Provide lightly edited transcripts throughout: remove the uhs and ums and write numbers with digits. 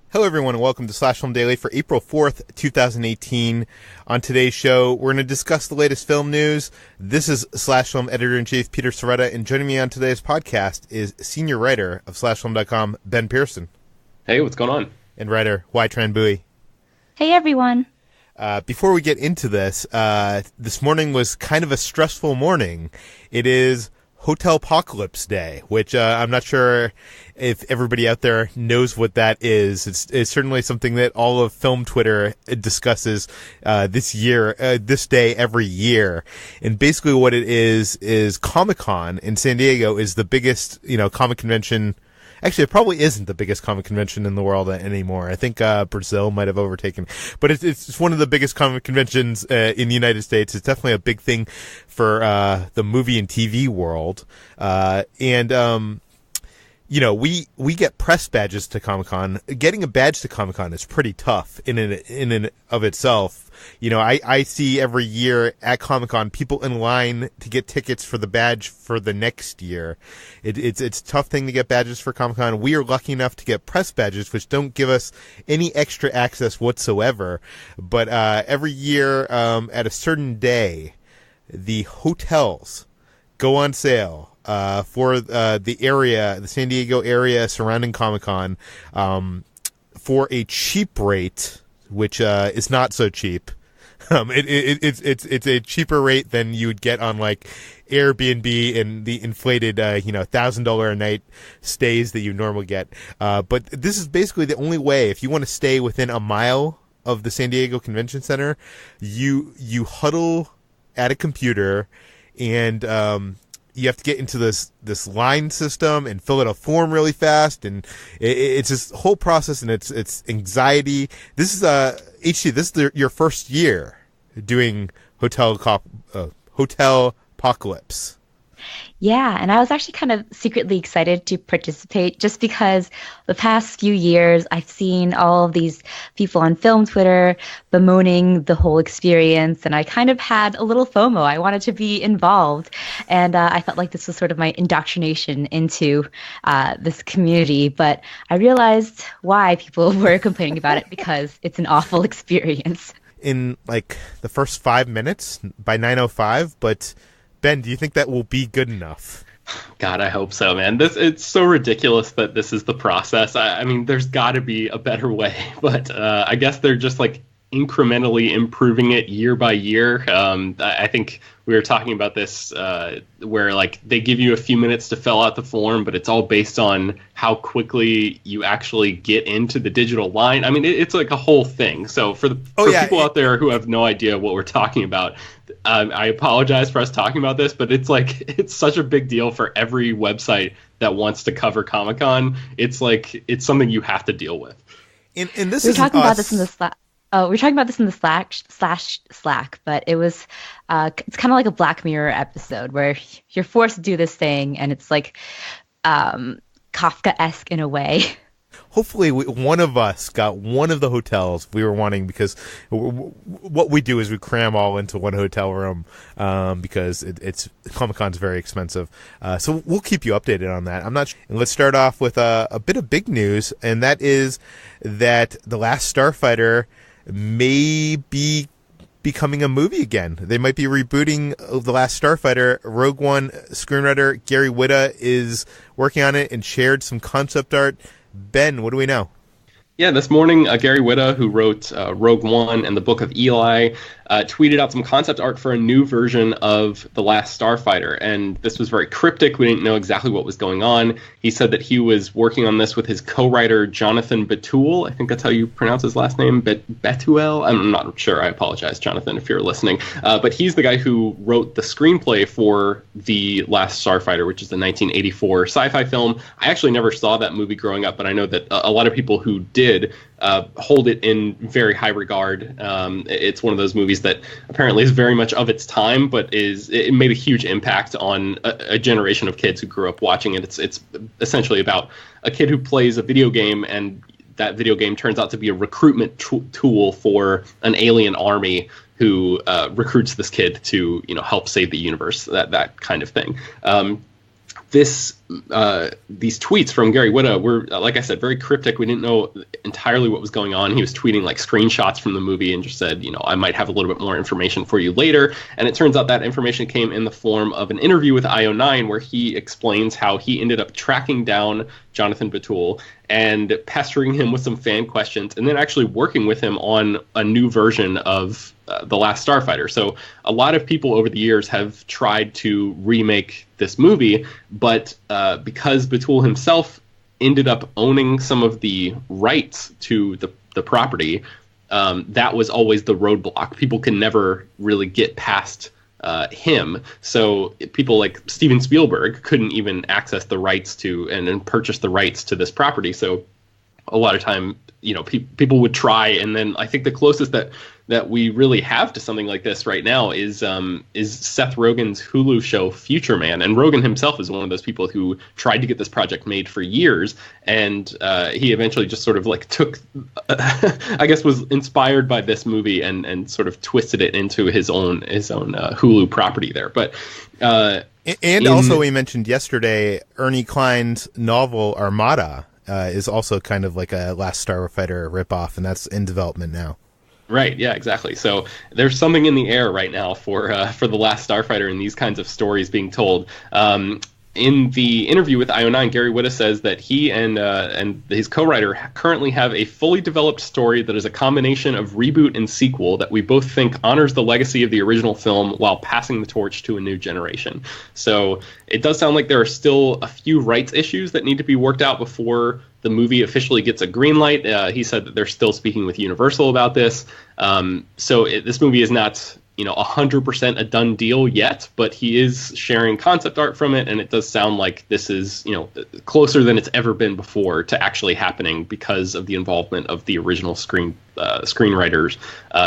Hello, everyone, and welcome to Slash Film Daily for April 4th, 2018. On today's show, we're going to discuss the latest film news. This is Slash Film Editor-in-Chief Peter Sciretta, and joining me on today's podcast is senior writer of SlashFilm.com, Ben Pearson. Hey, what's going on? And writer Hoai-Tran Bui. Hey, everyone. Before we get into this morning was kind of a stressful morning. It is Hotelpocalypse Day, which I'm not sure if everybody out there knows what that is. It's certainly something that all of film Twitter discusses this day every year. And basically what it is Comic-Con in San Diego is the biggest, comic convention. Actually, it probably isn't the biggest comic convention in the world anymore. I think Brazil might have overtaken. But it's one of the biggest comic conventions in the United States. It's definitely a big thing for the movie and TV world. We get press badges to Comic-Con. Getting a badge to Comic-Con is pretty tough in and of itself. I see every year at Comic-Con people in line to get tickets for the badge for the next year. It's a tough thing to get badges for Comic-Con. We are lucky enough to get press badges, which don't give us any extra access whatsoever. But every year at a certain day, the hotels go on sale for the San Diego area surrounding Comic-Con for a cheap rate, which is not so cheap. It's a cheaper rate than you would get on like Airbnb and the inflated $1,000 a night stays that you normally get. But this is basically the only way. If you want to stay within a mile of the San Diego Convention Center, you huddle at a computer and you have to get into this line system and fill out a form really fast, and it's this whole process, and it's anxiety. This is HT. This is your first year doing Hotelpocalypse. Yeah, and I was actually kind of secretly excited to participate just because the past few years I've seen all of these people on film Twitter bemoaning the whole experience, and I kind of had a little FOMO. I wanted to be involved, and I felt like this was sort of my indoctrination into this community, but I realized why people were complaining about it, because it's an awful experience. In like the first 5 minutes by 9:05, but Ben, do you think that will be good enough? God, I hope so, man. It's so ridiculous that this is the process. I mean, there's got to be a better way, but I guess they're just like incrementally improving it year by year. I think we were talking about this where like they give you a few minutes to fill out the form, but it's all based on how quickly you actually get into the digital line. I mean, it's like a whole thing. So for people out there who have no idea what we're talking about, I apologize for us talking about this, but it's such a big deal for every website that wants to cover Comic-Con. It's something you have to deal with. And this we're is talking about this in the Slack. Oh, we're talking about this in the Slack, but it was it's kind of like a Black Mirror episode where you're forced to do this thing, and it's like Kafka-esque in a way. Hopefully one of us got one of the hotels we were wanting, because what we do is we cram all into one hotel room because it's Comic-Con's very expensive. So we'll keep you updated on that. I'm not sure. And let's start off with a bit of big news, and that is that The Last Starfighter may be becoming a movie again. They might be rebooting The Last Starfighter. Rogue One screenwriter Gary Whitta is working on it and shared some concept art. Ben, what do we know? Yeah, this morning, Gary Whitta, who wrote Rogue One and the Book of Eli, tweeted out some concept art for a new version of The Last Starfighter. And this was very cryptic. We didn't know exactly what was going on. He said that he was working on this with his co-writer, Jonathan Betuel. I think that's how you pronounce his last name, Betuel? I'm not sure. I apologize, Jonathan, if you're listening. But he's the guy who wrote the screenplay for The Last Starfighter, which is the 1984 sci-fi film. I actually never saw that movie growing up, but I know that a lot of people who did hold it in very high regard. It's one of those movies that apparently is very much of its time, but it made a huge impact on a generation of kids who grew up watching it. It's essentially about a kid who plays a video game, and that video game turns out to be a recruitment tool for an alien army who recruits this kid to help save the universe, that kind of thing. these tweets from Gary Whitta were, like I said, very cryptic. We didn't know entirely what was going on. He was tweeting like screenshots from the movie and just said, I might have a little bit more information for you later. And it turns out that information came in the form of an interview with IO9 where he explains how he ended up tracking down Jonathan Batul and pestering him with some fan questions and then actually working with him on a new version of The Last Starfighter. So a lot of people over the years have tried to remake this movie, but because Batul himself ended up owning some of the rights to the property, that was always the roadblock. People can never really get past him. So people like Steven Spielberg couldn't even access the rights to and purchase the rights to this property. So a lot of time, people would try, and then I think the closest that we really have to something like this right now is Seth Rogen's Hulu show Future Man, and Rogen himself is one of those people who tried to get this project made for years, and he eventually just sort of like took, I guess, was inspired by this movie and sort of twisted it into his own Hulu property there, but. Also, we mentioned yesterday Ernie Klein's novel Armada is also kind of like a Last Starfighter ripoff, and that's in development now. Right. Yeah, exactly. So there's something in the air right now for The Last Starfighter and these kinds of stories being told. In the interview with IO9, Gary Whitta says that he and his co-writer currently have a fully developed story that is a combination of reboot and sequel that we both think honors the legacy of the original film while passing the torch to a new generation. So it does sound like there are still a few rights issues that need to be worked out before the movie officially gets a green light. He said that they're still speaking with Universal about this. This movie is not 100% a done deal yet, but he is sharing concept art from it, and it does sound like this is, closer than it's ever been before to actually happening because of the involvement of the original screenwriters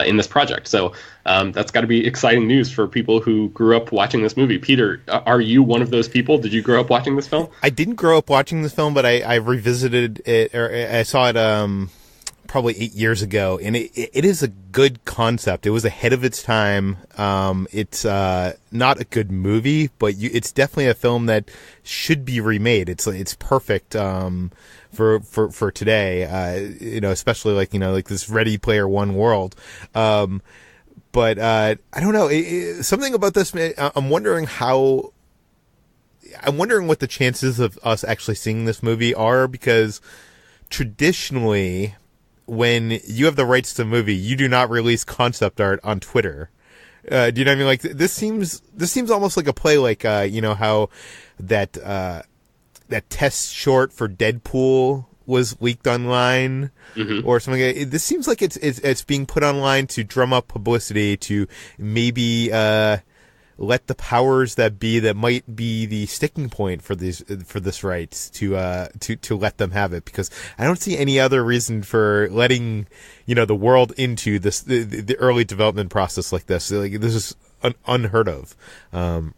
in this project. So that's got to be exciting news for people who grew up watching this movie. Peter, are you one of those people? Did you grow up watching this film? I didn't grow up watching this film, but I revisited it, or I saw it probably 8 years ago, and it is a good concept. It was ahead of its time. It's not a good movie, but it's definitely a film that should be remade. It's perfect for today. Especially like this Ready Player One world. But I don't know. Something about this. I'm wondering what the chances of us actually seeing this movie are, because traditionally, when you have the rights to the movie, you do not release concept art on Twitter. Do you know what I mean? Like this seems almost like a play, like how that test short for Deadpool was leaked online, or something. This seems like it's being put online to drum up publicity, to maybe let the powers that be, that might be the sticking point for this rights, to let them have it, because I don't see any other reason for letting the world into this the early development process like this. Like, this is unheard of,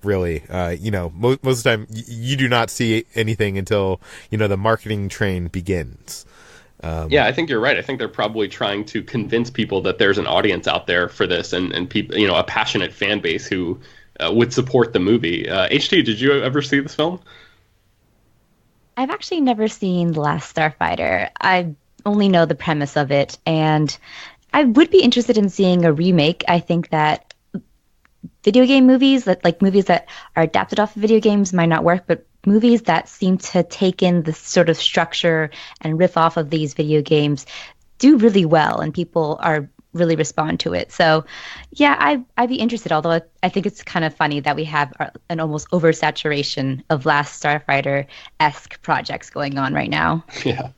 really. Most of the time you do not see anything until the marketing train begins. Yeah, I think you're right. I think they're probably trying to convince people that there's an audience out there for this, and people, a passionate fan base who would support the movie. HT, did you ever see this film? I've actually never seen The Last Starfighter. I only know the premise of it, and I would be interested in seeing a remake. I think that video game movies, movies that are adapted off of video games, might not work, but movies that seem to take in the sort of structure and riff off of these video games do really well, and people really respond to it. So yeah, I'd be interested, although I think it's kind of funny that we have an almost oversaturation of Last Starfighter-esque projects going on right now. Yeah.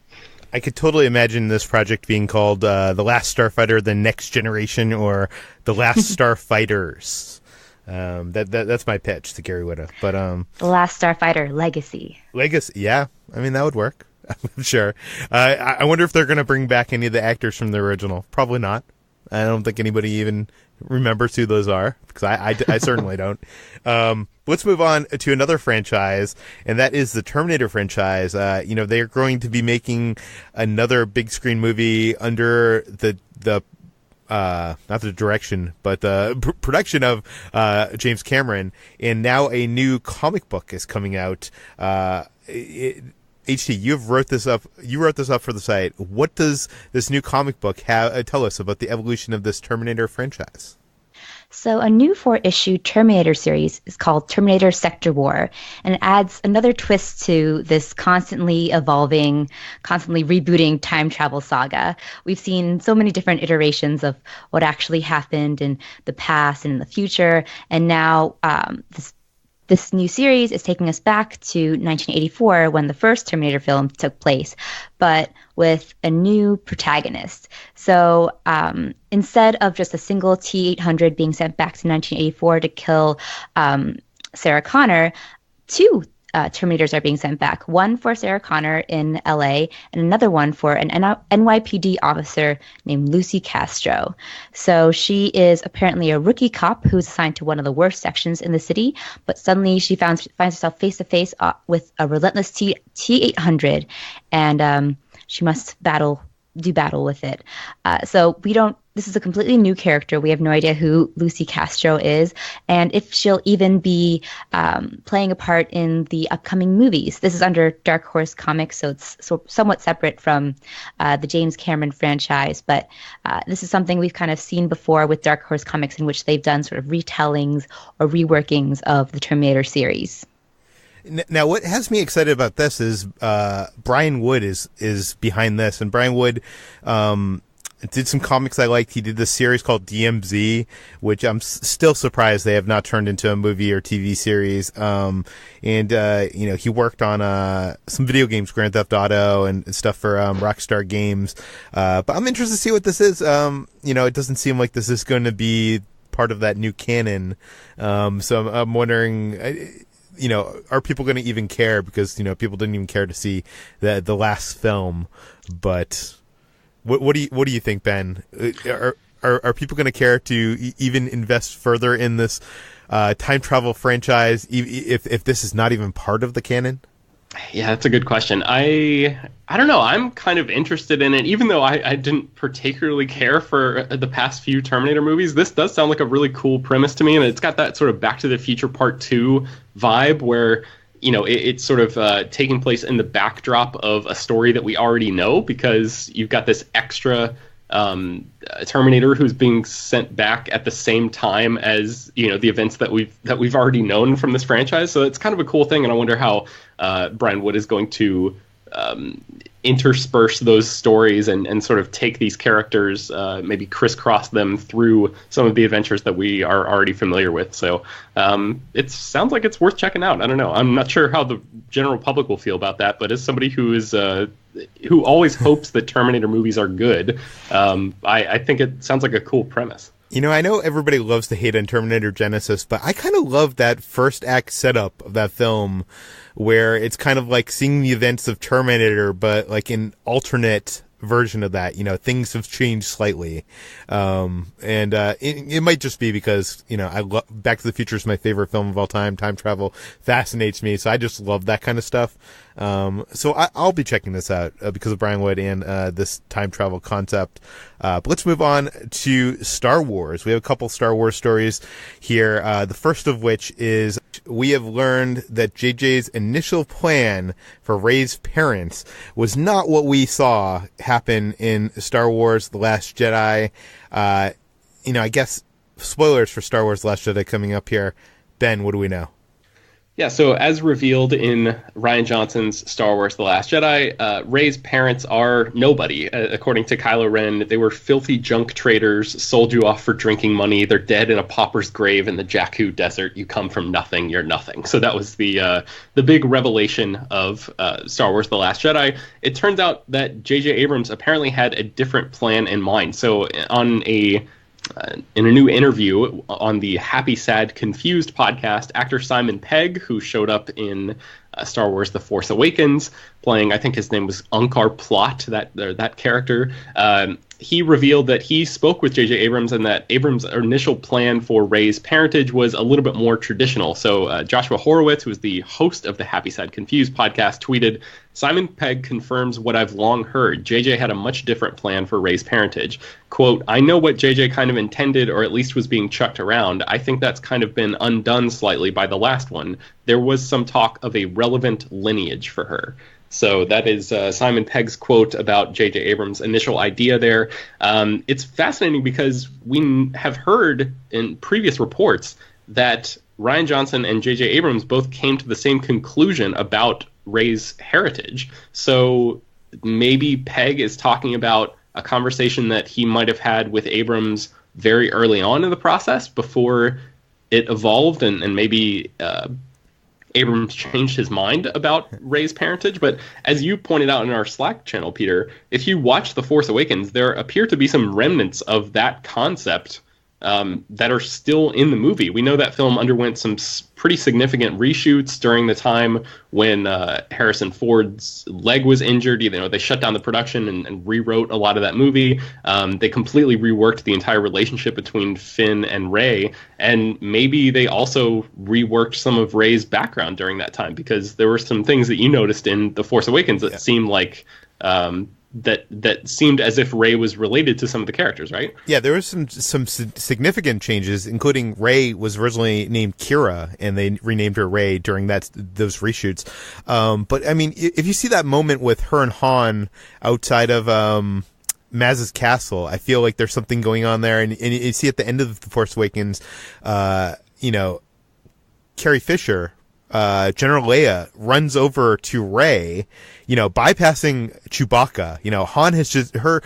I could totally imagine this project being called The Last Starfighter, The Next Generation, or The Last Starfighters. That's my pitch to Gary Whitta. But The Last Starfighter Legacy. Yeah. I mean, that would work. I'm sure. I wonder if they're going to bring back any of the actors from the original. Probably not. I don't think anybody even remembers who those are, because I certainly don't. Let's move on to another franchise, and that is the Terminator franchise. They're going to be making another big screen movie under the not the direction, but the production of James Cameron, and now a new comic book is coming out. HT, you wrote this up for the site. What does this new comic book tell us about the evolution of this Terminator franchise? So a new 4-issue Terminator series is called Terminator Sector War, and it adds another twist to this constantly evolving, constantly rebooting time travel saga. We've seen so many different iterations of what actually happened in the past and in the future, and now this new series is taking us back to 1984 when the first Terminator film took place, but with a new protagonist. So instead of just a single T-800 being sent back to 1984 to kill Sarah Connor, two Terminators are being sent back. One for Sarah Connor in LA and another one for an NYPD officer named Lucy Castro. So she is apparently a rookie cop who's assigned to one of the worst sections in the city, but suddenly she finds herself face to face with a relentless T-800, and she must do battle with it. So this is a completely new character. We have no idea who Lucy Castro is, and if she'll even be playing a part in the upcoming movies. This is under Dark Horse Comics, so it's somewhat separate from the James Cameron franchise, but this is something we've kind of seen before with Dark Horse Comics, in which they've done sort of retellings or reworkings of the Terminator series. Now, what has me excited about this is Brian Wood is behind this, and Brian Wood did some comics I liked. He did this series called DMZ, which I'm still surprised they have not turned into a movie or TV series. He worked on some video games, Grand Theft Auto, and stuff for Rockstar Games. But I'm interested to see what this is. It doesn't seem like this is going to be part of that new canon. So I'm wondering. Are people going to even care? Because, people didn't even care to see the last film. But what do you think, Ben? Are people going to care to even invest further in this time travel franchise if this is not even part of the canon? Yeah, that's a good question. I don't know. I'm kind of interested in it, even though I didn't particularly care for the past few Terminator movies. This does sound like a really cool premise to me, and it's got that sort of Back to the Future Part 2 vibe where, it's sort of taking place in the backdrop of a story that we already know, because you've got this extra Terminator who's being sent back at the same time as the events that we've already known from this franchise. So it's kind of a cool thing, and I wonder how Brian Wood is going to intersperse those stories and sort of take these characters, maybe crisscross them through some of the adventures that we are already familiar with. So it sounds like it's worth checking out. I don't know. I'm not sure how the general public will feel about that, but as somebody who always hopes that Terminator movies are good, I think it sounds like a cool premise. I know everybody loves to hate on Terminator Genisys, but I kind of love that first act setup of that film, where it's kind of like seeing the events of Terminator, but like an alternate version of that. Things have changed slightly. It might just be because, I love Back to the Future is my favorite film of all time. Time travel fascinates me. So I just love that kind of stuff. So I'll be checking this out because of Brian Wood and this time travel concept. But let's move on to Star Wars. We have a couple Star Wars stories here. The first of which is we have learned that JJ's initial plan for Rey's parents was not what we saw happen in Star Wars The Last Jedi. I guess spoilers for Star Wars The Last Jedi coming up here. Ben, what do we know? Yeah, so as revealed in Rian Johnson's Star Wars The Last Jedi, Rey's parents are nobody. According to Kylo Ren, they were filthy junk traders, sold you off for drinking money. They're dead in a pauper's grave in the Jakku desert. You come from nothing, you're nothing. So that was the big revelation of Star Wars The Last Jedi. It turns out that J.J. Abrams apparently had a different plan in mind. So in a new interview on the Happy, Sad, Confused podcast, actor Simon Pegg, who showed up in Star Wars The Force Awakens, playing, I think his name was Unkar Plot, that character. He revealed that he spoke with J.J. Abrams and that Abrams' initial plan for Rey's parentage was a little bit more traditional. So Joshua Horowitz, who is the host of the Happy Sad Confused podcast, tweeted, "Simon Pegg confirms what I've long heard. JJ had a much different plan for Rey's parentage. Quote, I know what JJ kind of intended, or at least was being chucked around. I think that's kind of been undone slightly by the last one. There was some talk of a relevant lineage for her." So that is Simon Pegg's quote about J.J. Abrams' initial idea there. It's fascinating because we have heard in previous reports that Rian Johnson and J.J. Abrams both came to the same conclusion about Rey's heritage. So maybe Pegg is talking about a conversation that he might have had with Abrams very early on in the process before it evolved, and maybe Abrams changed his mind about Rey's parentage. But as you pointed out in our Slack channel, Peter, if you watch The Force Awakens, there appear to be some remnants of that concept that are still in the movie. We know that film underwent some pretty significant reshoots during the time when Harrison Ford's leg was injured. You know, they shut down the production and rewrote a lot of that movie. They completely reworked the entire relationship between Finn and Rey, and maybe they also reworked some of Rey's background during that time, because there were some things that you noticed in The Force Awakens that seemed like that seemed as if Rey was related to some of the characters, right? Yeah, there was some significant changes, including Rey was originally named Kira, and they renamed her Rey during those reshoots. But I mean, if you see that moment with her and Han outside of Maz's castle, I feel like there's something going on there, and you see at the end of The Force Awakens, you know, Carrie Fisher, General Leia, runs over to Rey, you know, bypassing Chewbacca. You know, Han has just, her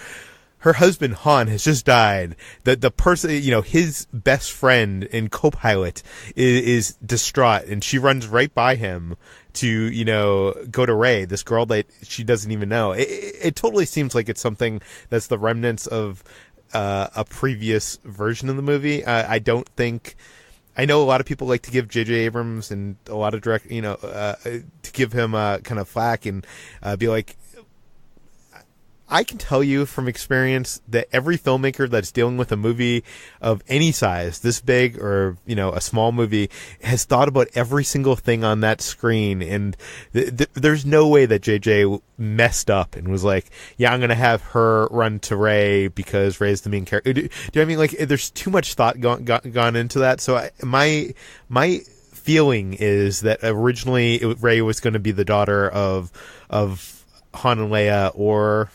husband Han has just died. The person, you know, his best friend and co-pilot is distraught, and she runs right by him to, you know, go to Rey, this girl that she doesn't even know. It totally seems like it's something that's the remnants of a previous version of the movie. I know a lot of people like to give J.J. Abrams and a lot of to give him kind of flack and be like, I can tell you from experience that every filmmaker that's dealing with a movie of any size, this big or, you know, a small movie, has thought about every single thing on that screen. And there's no way that JJ messed up and was like, yeah, I'm going to have her run to Rey because Rey's the main character. Do you know what I mean? Like, there's too much thought gone into that. So my feeling is that originally Rey was going to be the daughter of Han and Leia or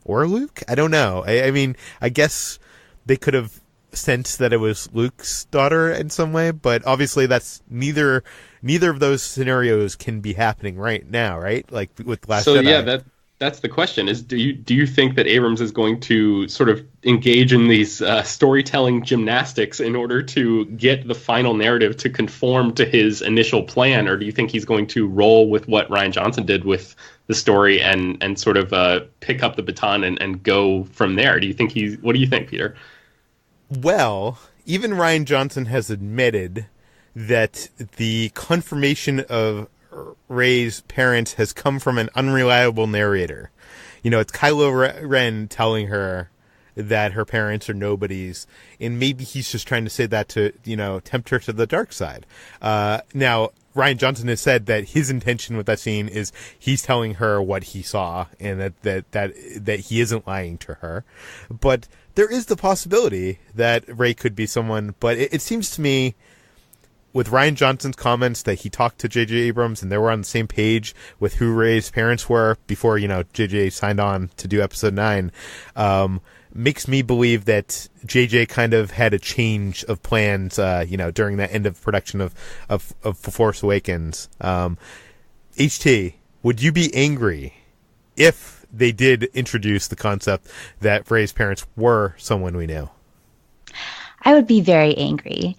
Luke? I don't know. I mean, I guess they could have sensed that it was Luke's daughter in some way, but obviously that's neither of those scenarios can be happening right now, right? Like with Last Jedi. So yeah, that's the question: is do you think that Abrams is going to sort of engage in these storytelling gymnastics in order to get the final narrative to conform to his initial plan, or do you think he's going to roll with what Rian Johnson did with the story and sort of pick up the baton and go from there? What do you think, Peter? Well, even Rian Johnson has admitted that the confirmation of Rey's parents has come from an unreliable narrator. You know, it's Kylo Ren telling her that her parents are nobodies, and maybe he's just trying to say that to, you know, tempt her to the dark side. Now, Rian Johnson has said that his intention with that scene is he's telling her what he saw, and that he isn't lying to her. But there is the possibility that Rey could be someone. But it seems to me, with Rian Johnson's comments that he talked to J.J. Abrams and they were on the same page with who Rey's parents were before, you know, J.J. signed on to do Episode 9, makes me believe that JJ kind of had a change of plans, you know, during that end of production of Force Awakens. HT, would you be angry if they did introduce the concept that Rey's parents were someone we knew? I would be very angry.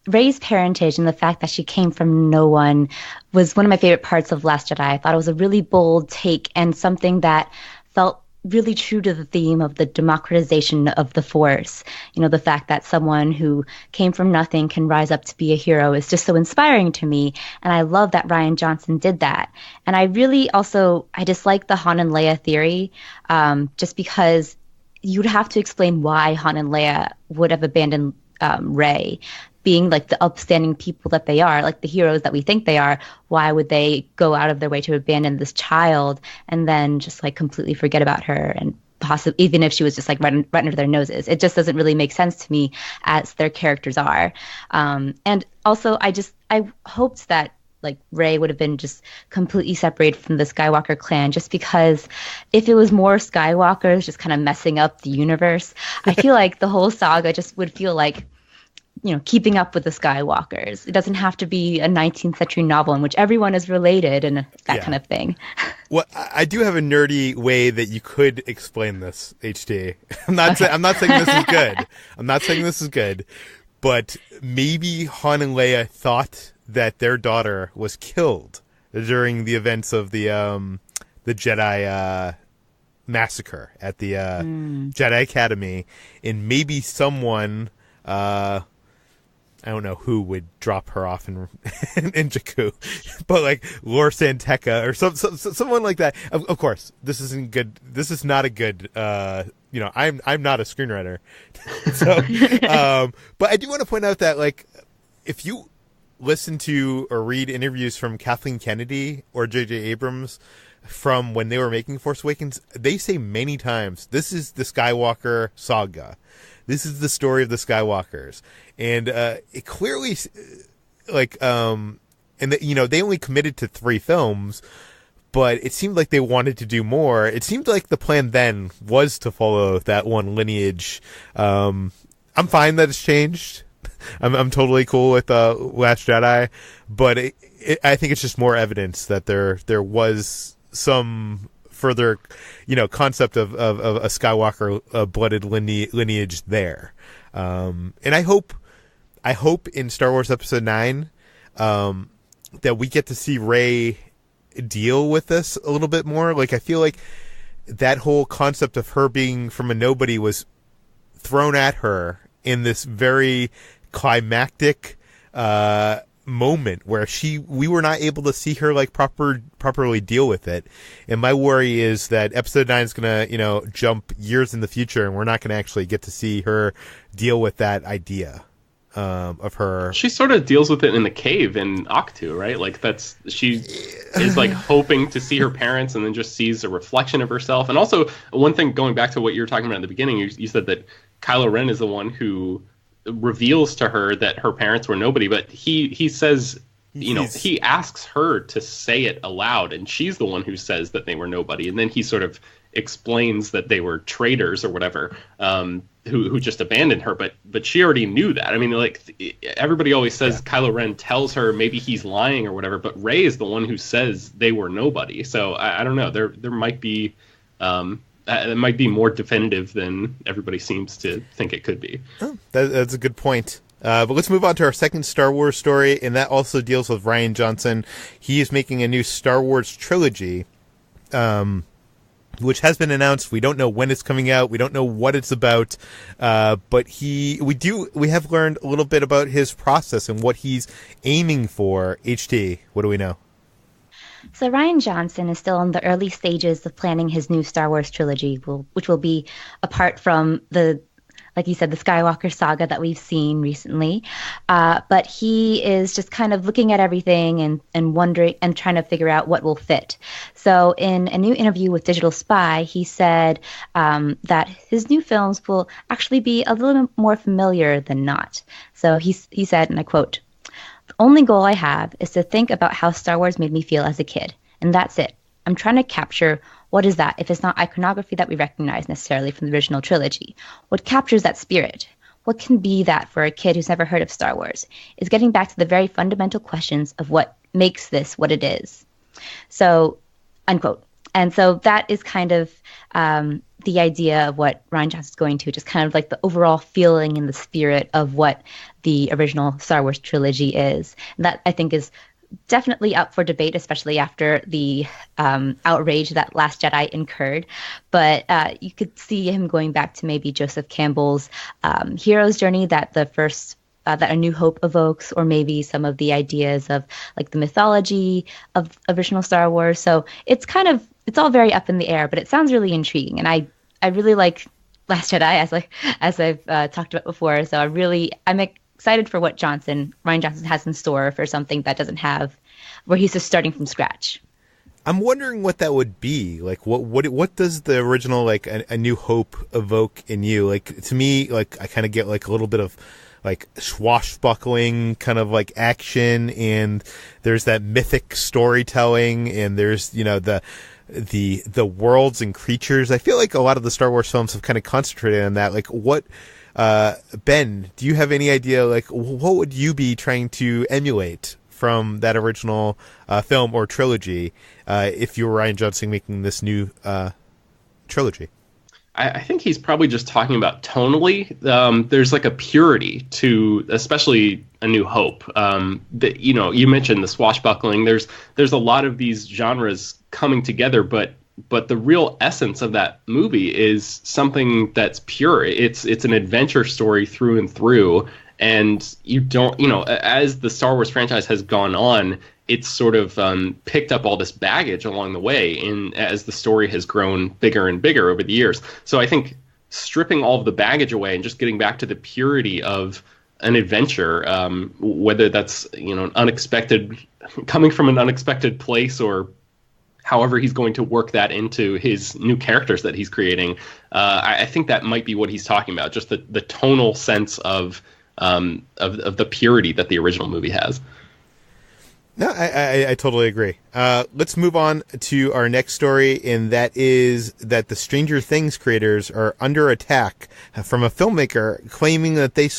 Rey's parentage and the fact that she came from no one was one of my favorite parts of Last Jedi. I thought it was a really bold take and something that felt really true to the theme of the democratization of the Force. You know, the fact that someone who came from nothing can rise up to be a hero is just so inspiring to me. And I love that Rian Johnson did that. And I really also, I dislike the Han and Leia theory, just because you'd have to explain why Han and Leia would have abandoned Rey. Being like the upstanding people that they are, like the heroes that we think they are, why would they go out of their way to abandon this child and then just like completely forget about her, and possibly even if she was just like right under their noses? It just doesn't really make sense to me as their characters are. And also I hoped that like Rey would have been just completely separated from the Skywalker clan, just because if it was more Skywalkers just kind of messing up the universe, I feel like the whole saga just would feel like, you know, keeping up with the Skywalkers. It doesn't have to be a 19th century novel in which everyone is related and that kind of thing. Well, I do have a nerdy way that you could explain this, HT. I'm not saying this is good. I'm not saying this is good, but maybe Han and Leia thought that their daughter was killed during the events of the Jedi massacre at the Jedi Academy, and maybe someone, I don't know who would drop her off in Jakku, but like Lor Santeca or someone like that. Of course, this isn't good. This is not a good. You know, I'm not a screenwriter, so. But I do want to point out that like, if you listen to or read interviews from Kathleen Kennedy or J.J. Abrams from when they were making Force Awakens, they say many times, this is the Skywalker saga. This is the story of the Skywalkers. And it clearly, like, and you know, they only committed to 3 films, but it seemed like they wanted to do more. It seemed like the plan then was to follow that one lineage. I'm fine that it's changed. I'm totally cool with Last Jedi, but I think it's just more evidence that there was some further, you know, concept of a Skywalker blooded lineage there. And I hope in Star Wars Episode 9 that we get to see Rey deal with this a little bit more. Like, I feel like that whole concept of her being from a nobody was thrown at her in this very climactic moment where we were not able to see her like properly deal with it. And my worry is that Episode 9 is gonna, you know, jump years in the future, and we're not gonna actually get to see her deal with that idea of her. She sort of deals with it in the cave in Octu, right? Like she is like hoping to see her parents, and then just sees a reflection of herself. And also, one thing, going back to what you were talking about at the beginning, you said that Kylo Ren is the one who reveals to her that her parents were nobody, but he says, you know, he asks her to say it aloud, and she's the one who says that they were nobody, and then he sort of explains that they were traitors or whatever, who just abandoned her, but she already knew that. I mean, like, everybody always says Kylo Ren tells her maybe he's lying or whatever, but Rey is the one who says they were nobody. So I don't know, there might be it might be more definitive than everybody seems to think it could be. Oh, that's a good point. But let's move on to our second Star Wars story, and that also deals with Rian Johnson. He is making a new Star Wars trilogy, which has been announced. We don't know when it's coming out. We don't know what it's about. But we have learned a little bit about his process and what he's aiming for. HT, what do we know? So Rian Johnson is still in the early stages of planning his new Star Wars trilogy, which will be apart from the, like you said, the Skywalker saga that we've seen recently. But he is just kind of looking at everything and wondering and trying to figure out what will fit. So in a new interview with Digital Spy, he said that his new films will actually be a little bit more familiar than not. So he said, and I quote, "The only goal I have is to think about how Star Wars made me feel as a kid, and that's it. I'm trying to capture what is that if it's not iconography that we recognize necessarily from the original trilogy. What captures that spirit? What can be that for a kid who's never heard of Star Wars? Is getting back to the very fundamental questions of what makes this what it is." So, unquote. And so that is kind of the idea of what Rian Johnson is going to, just kind of like the overall feeling and the spirit of what the original Star Wars trilogy is. And that, I think, is definitely up for debate, especially after the outrage that Last Jedi incurred. But you could see him going back to maybe Joseph Campbell's hero's journey that the first that A New Hope evokes, or maybe some of the ideas of like the mythology of original Star Wars. So it's all very up in the air, but it sounds really intriguing, and I really like Last Jedi as I've talked about before. So I'm excited for what Rian Johnson has in store for something that doesn't have, where he's just starting from scratch. I'm wondering what that would be. Like, what does the original, like, a New Hope evoke in you? Like, to me, like, I kind of get like a little bit of like swashbuckling kind of like action, and there's that mythic storytelling, and there's, you know, the worlds and creatures. I feel like a lot of the Star Wars films have kind of concentrated on that. Like, what, Ben, do you have any idea, like, what would you be trying to emulate from that original film or trilogy if you were Rian Johnson making this new trilogy? I think he's probably just talking about tonally. There's like a purity to, especially A New Hope. That, you know, you mentioned the swashbuckling. There's a lot of these genres coming together, but the real essence of that movie is something that's pure. It's an adventure story through and through. And you don't, you know, as the Star Wars franchise has gone on, it's sort of picked up all this baggage along the way as the story has grown bigger and bigger over the years. So I think stripping all of the baggage away and just getting back to the purity of an adventure, whether that's, you know, coming from an unexpected place, or however he's going to work that into his new characters that he's creating, I think that might be what he's talking about, just the tonal sense of the purity that the original movie has. No, I totally agree. Let's move on to our next story, and that is that the Stranger Things creators are under attack from a filmmaker claiming that they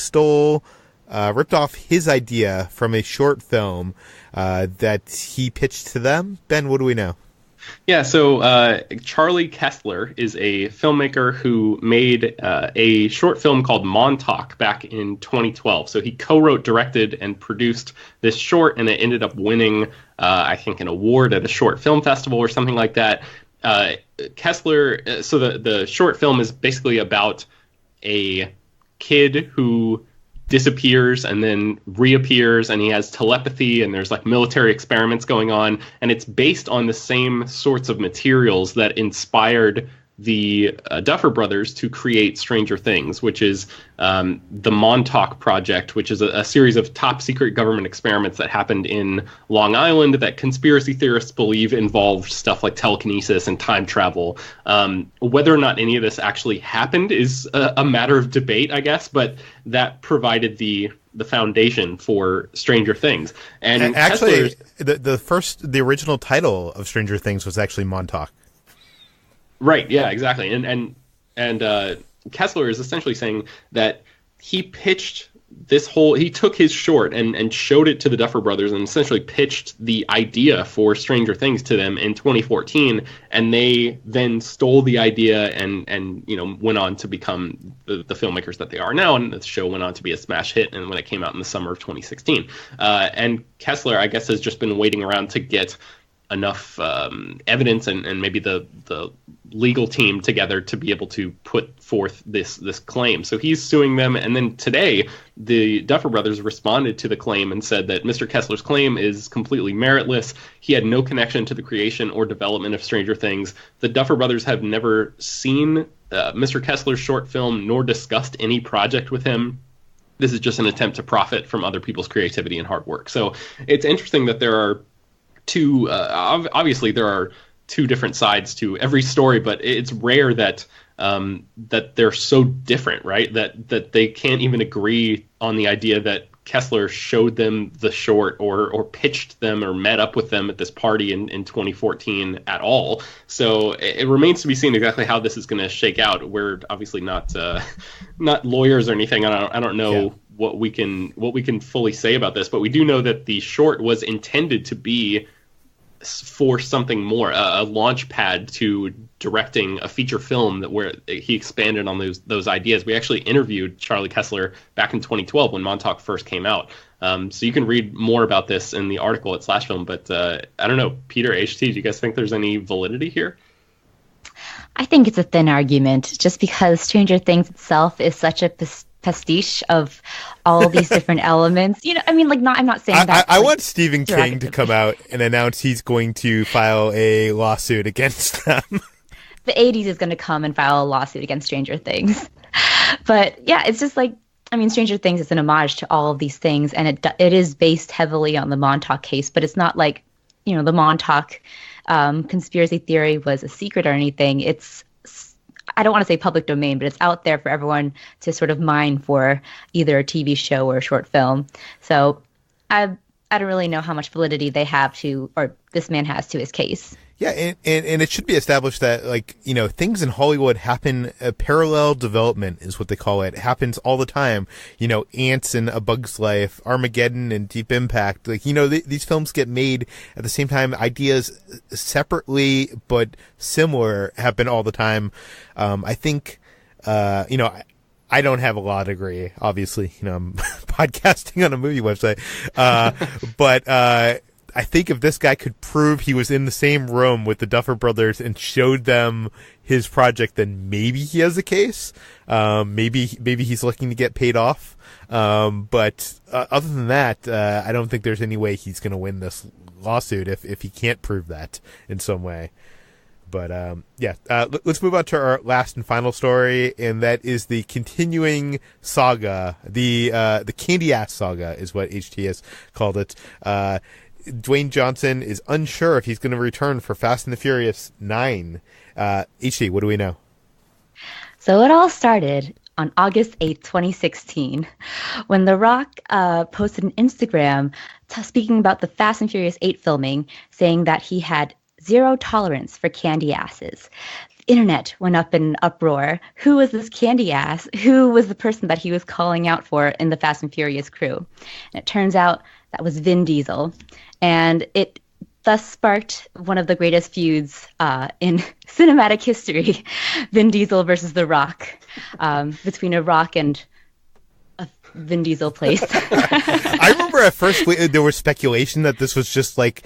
ripped off his idea from a short film that he pitched to them. Ben, what do we know? Yeah, so Charlie Kessler is a filmmaker who made a short film called Montauk back in 2012. So he co-wrote, directed, and produced this short, and it ended up winning, I think, an award at a short film festival or something like that. Kessler, so the short film is basically about a kid who disappears and then reappears, and he has telepathy, and there's like military experiments going on, and it's based on the same sorts of materials that inspired the Duffer Brothers to create Stranger Things, which is the Montauk Project, which is a series of top secret government experiments that happened in Long Island that conspiracy theorists believe involved stuff like telekinesis and time travel. Whether or not any of this actually happened is a matter of debate, I guess, but that provided the foundation for Stranger Things. And actually, the original title of Stranger Things was actually Montauk. Right. Yeah. Exactly. And Kessler is essentially saying that he pitched he took his short and showed it to the Duffer Brothers and essentially pitched the idea for Stranger Things to them in 2014, and they then stole the idea and you know, went on to become the filmmakers that they are now, and the show went on to be a smash hit, and when it came out in the summer of 2016. And Kessler, I guess, has just been waiting around to get enough evidence and maybe the legal team together to be able to put forth this claim. So he's suing them, and then today the Duffer Brothers responded to the claim and said that Mr. Kessler's claim is completely meritless. He had no connection to the creation or development of Stranger Things. The Duffer Brothers have never seen Mr. Kessler's short film nor discussed any project with him. This is just an attempt to profit from other people's creativity and hard work. So it's interesting that there are obviously there are two different sides to every story, but it's rare that they're so different, right? That they can't even agree on the idea that Kessler showed them the short or pitched them or met up with them at this party in 2014 at all. So it remains to be seen exactly how this is going to shake out. We're obviously not lawyers or anything. I don't know. Yeah. What we can fully say about this, but we do know that the short was intended to be for something more, a launch pad to directing a feature film where he expanded on those ideas. We actually interviewed Charlie Kessler back in 2012 when Montauk first came out. So you can read more about this in the article at Slash Film. But I don't know, Peter, HT, do you guys think there's any validity here? I think it's a thin argument, just because Stranger Things itself is such a pastiche of all these different elements. I'm not saying that. I want Stephen King to come out and announce he's going to file a lawsuit against them. The 80s is going to come and file a lawsuit against Stranger Things. But yeah, it's just Stranger Things is an homage to all of these things, and it is based heavily on the Montauk case, but it's not like, the Montauk conspiracy theory was a secret or anything. I don't want to say public domain, but it's out there for everyone to sort of mine for either a TV show or a short film. So I don't really know how much validity they have or this man has to his case. Yeah, and it should be established that, things in Hollywood happen, parallel development is what they call it. It happens all the time. Ants and A Bug's Life, Armageddon and Deep Impact. These films get made at the same time. Ideas separately but similar happen all the time. I think, I don't have a law degree, obviously. I'm podcasting on a movie website. But I think if this guy could prove he was in the same room with the Duffer Brothers and showed them his project, then maybe he has a case. Maybe he's looking to get paid off. But other than that, I don't think there's any way he's going to win this lawsuit if he can't prove that in some way. But let's move on to our last and final story, and that is the continuing saga. The Candy Ass saga is what HT has called it. Dwayne Johnson is unsure if he's going to return for Fast and the Furious 9. HT, what do we know? So it all started on August 8th, 2016, when The Rock posted an Instagram speaking about the Fast and Furious 8 filming, saying that he had zero tolerance for candy asses. The internet went up in an uproar. Who was this candy ass? Who was the person that he was calling out for in the Fast and Furious crew? And it turns out that was Vin Diesel. And it thus sparked one of the greatest feuds in cinematic history, Vin Diesel versus The Rock, between a rock and a Vin Diesel place. I remember at first there was speculation that this was just like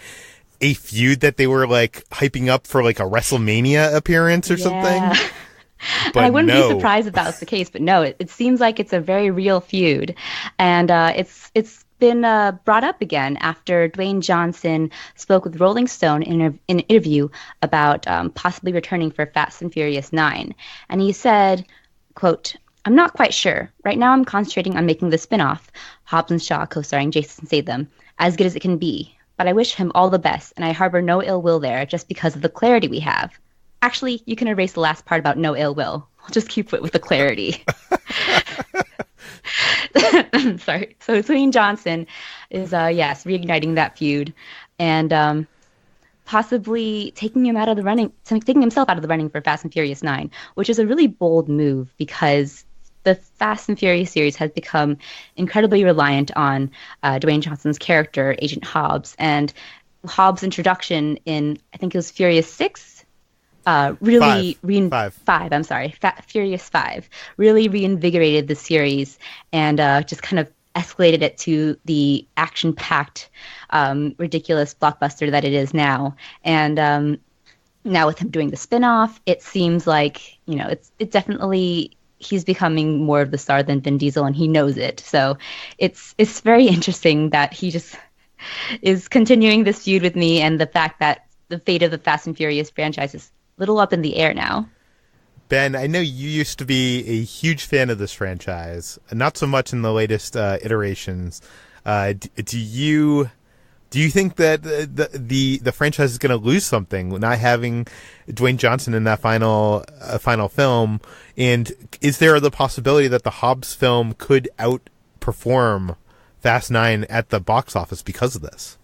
a feud that they were hyping up for a WrestleMania appearance or something. But and I wouldn't be surprised if that was the case, but no, it seems like it's a very real feud, and it's been brought up again after Dwayne Johnson spoke with Rolling Stone in an interview about possibly returning for Fast and Furious 9, and he said, quote, "I'm not quite sure. Right now I'm concentrating on making the spin-off, Hobbs and Shaw co-starring Jason Statham, as good as it can be. But I wish him all the best, and I harbor no ill will there just because of the clarity we have." Actually, you can erase the last part about no ill will. We'll just keep it with the clarity. Sorry. So Dwayne Johnson is, reigniting that feud and possibly taking himself out of the running for Fast and Furious 9, which is a really bold move because the Fast and Furious series has become incredibly reliant on Dwayne Johnson's character, Agent Hobbs, and Hobbs' introduction in, I think it was Furious 6, Furious 5 really reinvigorated the series and just kind of escalated it to the action-packed, ridiculous blockbuster that it is now. And now with him doing the spin-off, it seems like, it definitely, he's becoming more of the star than Vin Diesel, and he knows it. So it's very interesting that he just is continuing this feud with me, and the fact that the fate of the Fast and Furious franchise is little up in the air now. Ben, I know you used to be a huge fan of this franchise, not so much in the latest iterations. Do you think that the franchise is going to lose something not having Dwayne Johnson in that final film? And is there the possibility that the Hobbs film could outperform Fast 9 at the box office because of this?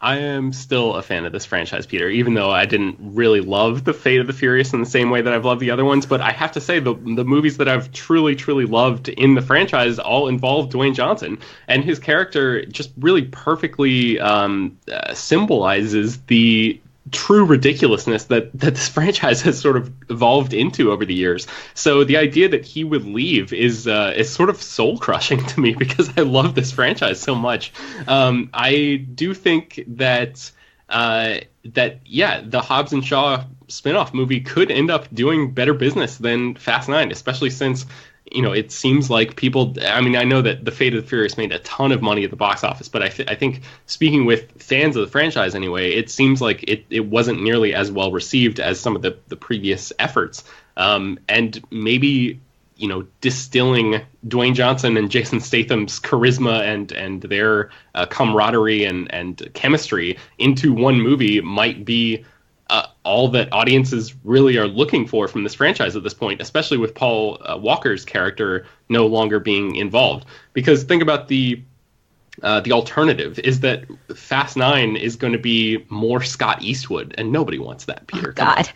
I am still a fan of this franchise, Peter, even though I didn't really love The Fate of the Furious in the same way that I've loved the other ones. But I have to say, the movies that I've truly, truly loved in the franchise all involve Dwayne Johnson. And his character just really perfectly symbolizes the true ridiculousness that this franchise has sort of evolved into over the years. So the idea that he would leave is sort of soul crushing to me, because I love this franchise so much. I do think that the Hobbs and Shaw spinoff movie could end up doing better business than Fast 9, especially since, you know, it seems like people, I mean, I know that The Fate of the Furious made a ton of money at the box office, but I think speaking with fans of the franchise anyway, it seems like it wasn't nearly as well received as some of the previous efforts. And maybe, you know, distilling Dwayne Johnson and Jason Statham's charisma and their camaraderie and chemistry into one movie might be all that audiences really are looking for from this franchise at this point, especially with Paul Walker's character no longer being involved. Because think about the alternative is that Fast 9 is going to be more Scott Eastwood, and nobody wants that, Peter. Oh, God.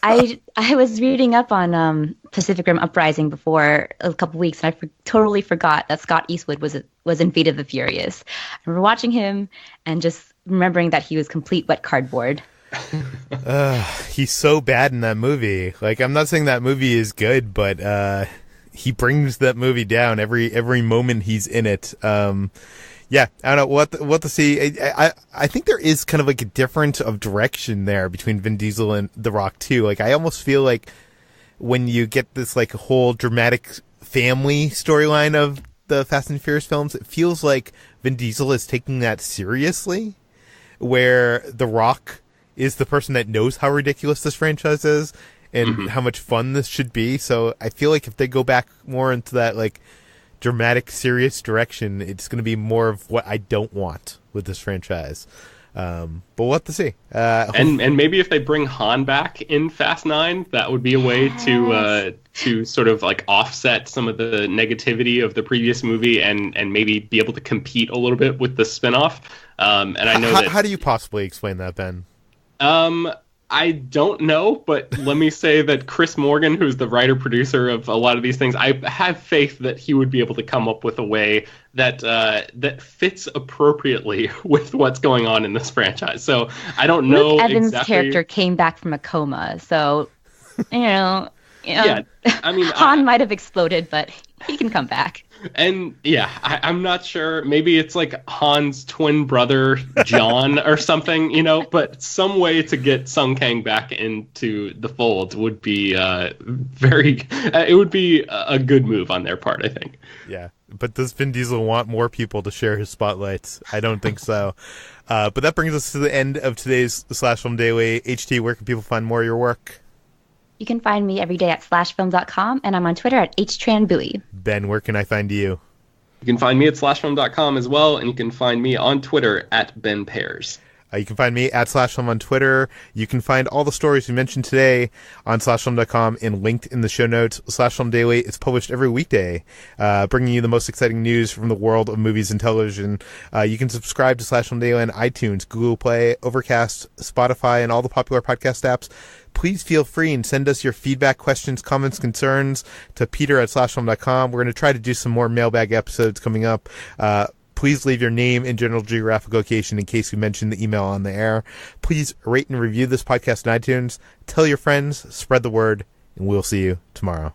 I was reading up on Pacific Rim Uprising before a couple weeks, and I totally forgot that Scott Eastwood was in Fate of the Furious. I remember watching him and just remembering that he was complete wet cardboard. He's so bad in that movie. Like, I'm not saying that movie is good, but he brings that movie down every moment he's in it. Yeah, I don't know what to see. I think there is kind of like a difference of direction there between Vin Diesel and The Rock too. Like, I almost feel like when you get this like whole dramatic family storyline of the Fast and Furious films, it feels like Vin Diesel is taking that seriously, where The Rock is the person that knows how ridiculous this franchise is and how much fun this should be. So I feel like if they go back more into that like dramatic, serious direction, it's going to be more of what I don't want with this franchise. But we'll have to see. And maybe if they bring Han back in Fast 9, that would be a way to sort of like offset some of the negativity of the previous movie and maybe be able to compete a little bit with the spinoff. And I know how do you possibly explain that, Ben? I don't know, but let me say that Chris Morgan, who's the writer-producer of a lot of these things, I have faith that he would be able to come up with a way that that fits appropriately with what's going on in this franchise. So I don't know Luke Evans' exactly. character came back from a coma, so yeah. I mean, Han might have exploded, but he can come back. And yeah, I'm not sure. Maybe it's like Han's twin brother, John, or something, you know, but some way to get Sung Kang back into the fold would be it would be a good move on their part, I think. Yeah. But does Vin Diesel want more people to share his spotlights? I don't think so. But that brings us to the end of today's Slash Film Daily. HT, where can people find more of your work? You can find me every day at slashfilm.com, and I'm on Twitter at Hoai-Tran Bui. Ben, where can I find you? You can find me at slashfilm.com as well, and you can find me on Twitter at Ben Pears. You can find me at SlashFilm on Twitter. You can find all the stories we mentioned today on SlashFilm.com and linked in the show notes. Slash Film Daily is published every weekday, bringing you the most exciting news from the world of movies and television. You can subscribe to Slash Film Daily on iTunes, Google Play, Overcast, Spotify, and all the popular podcast apps. Please feel free and send us your feedback, questions, comments, concerns to Peter at slashfilm.com. We're going to try to do some more mailbag episodes coming up. Please leave your name and general geographic location in case we mention the email on the air. Please rate and review this podcast on iTunes. Tell your friends, spread the word, and we'll see you tomorrow.